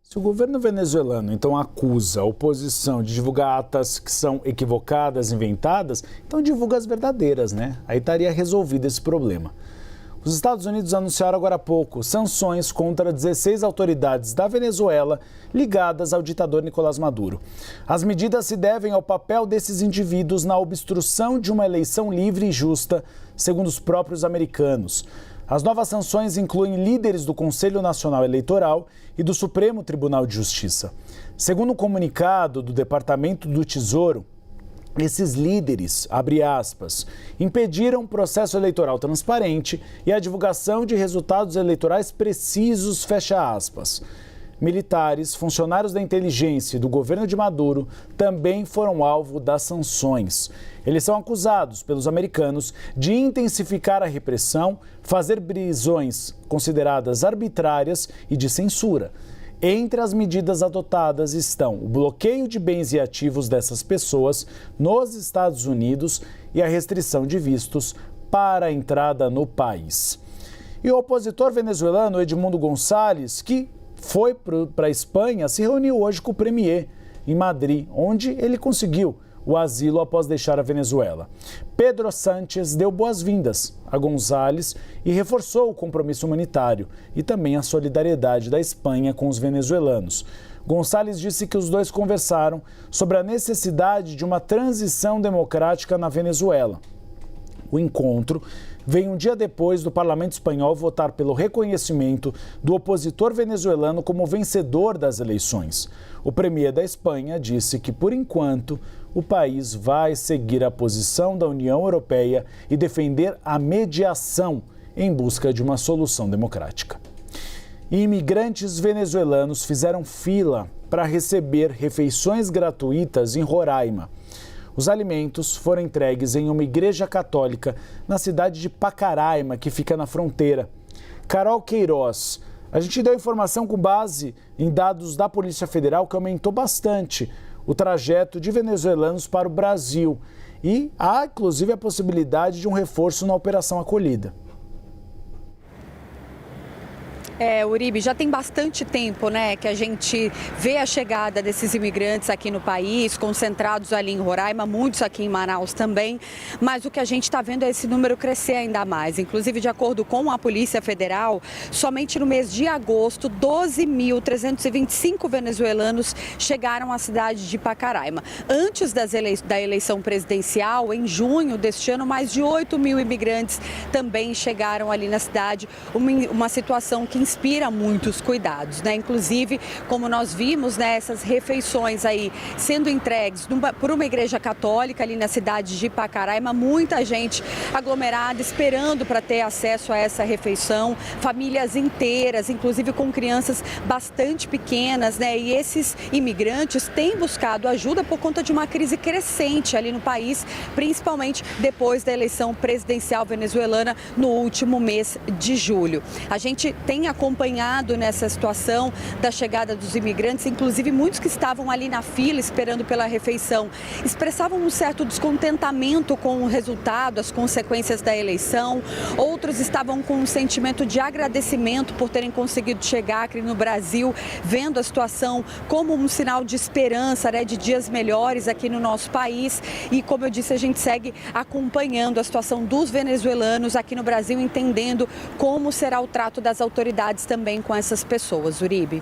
Se o governo venezuelano, então, acusa a oposição de divulgar atas que são equivocadas, inventadas, então divulga as verdadeiras, né? Aí estaria resolvido esse problema. Os Estados Unidos anunciaram agora há pouco sanções contra 16 autoridades da Venezuela ligadas ao ditador Nicolás Maduro. As medidas se devem ao papel desses indivíduos na obstrução de uma eleição livre e justa, segundo os próprios americanos. As novas sanções incluem líderes do Conselho Nacional Eleitoral e do Supremo Tribunal de Justiça. Segundo um comunicado do Departamento do Tesouro, esses líderes, abre aspas, impediram um processo eleitoral transparente e a divulgação de resultados eleitorais precisos, fecha aspas. Militares, funcionários da inteligência e do governo de Maduro também foram alvo das sanções. Eles são acusados pelos americanos de intensificar a repressão, fazer prisões consideradas arbitrárias e de censura. Entre as medidas adotadas estão o bloqueio de bens e ativos dessas pessoas nos Estados Unidos e a restrição de vistos para a entrada no país. E o opositor venezuelano Edmundo Gonçalves, que foi para a Espanha, se reuniu hoje com o premier em Madrid, onde ele conseguiu o asilo após deixar a Venezuela. Pedro Sánchez deu boas-vindas a Gonçalves e reforçou o compromisso humanitário e também a solidariedade da Espanha com os venezuelanos. Gonçalves disse que os dois conversaram sobre a necessidade de uma transição democrática na Venezuela. O encontro vem um dia depois do Parlamento espanhol votar pelo reconhecimento do opositor venezuelano como vencedor das eleições. O premier da Espanha disse que, por enquanto, o país vai seguir a posição da União Europeia e defender a mediação em busca de uma solução democrática. Imigrantes venezuelanos fizeram fila para receber refeições gratuitas em Roraima. Os alimentos foram entregues em uma igreja católica na cidade de Pacaraima, que fica na fronteira. Carol Queiroz, a gente deu informação com base em dados da Polícia Federal que aumentou bastante o trajeto de venezuelanos para o Brasil. E há, inclusive, a possibilidade de um reforço na Operação Acolhida. Uribe, já tem bastante tempo, né, que a gente vê a chegada desses imigrantes aqui no país, concentrados ali em Roraima, muitos aqui em Manaus também, mas o que a gente está vendo é esse número crescer ainda mais. Inclusive, de acordo com a Polícia Federal, somente no mês de agosto, 12.325 venezuelanos chegaram à cidade de Pacaraima. Antes da eleição presidencial, em junho deste ano, mais de 8 mil imigrantes também chegaram ali na cidade, uma situação que inspira muitos cuidados, né? Inclusive, como nós vimos, né, essas refeições aí sendo entregues por uma igreja católica ali na cidade de Pacaraima, muita gente aglomerada esperando para ter acesso a essa refeição, famílias inteiras, inclusive com crianças bastante pequenas, né? E esses imigrantes têm buscado ajuda por conta de uma crise crescente ali no país, principalmente depois da eleição presidencial venezuelana no último mês de julho. A gente tem acompanhado nessa situação da chegada dos imigrantes, inclusive muitos que estavam ali na fila esperando pela refeição, expressavam um certo descontentamento com o resultado, as consequências da eleição. Outros estavam com um sentimento de agradecimento por terem conseguido chegar aqui no Brasil, vendo a situação como um sinal de esperança, né, de dias melhores aqui no nosso país. E como eu disse, a gente segue acompanhando a situação dos venezuelanos aqui no Brasil, entendendo como será o trato das autoridades também com essas pessoas, Uribe.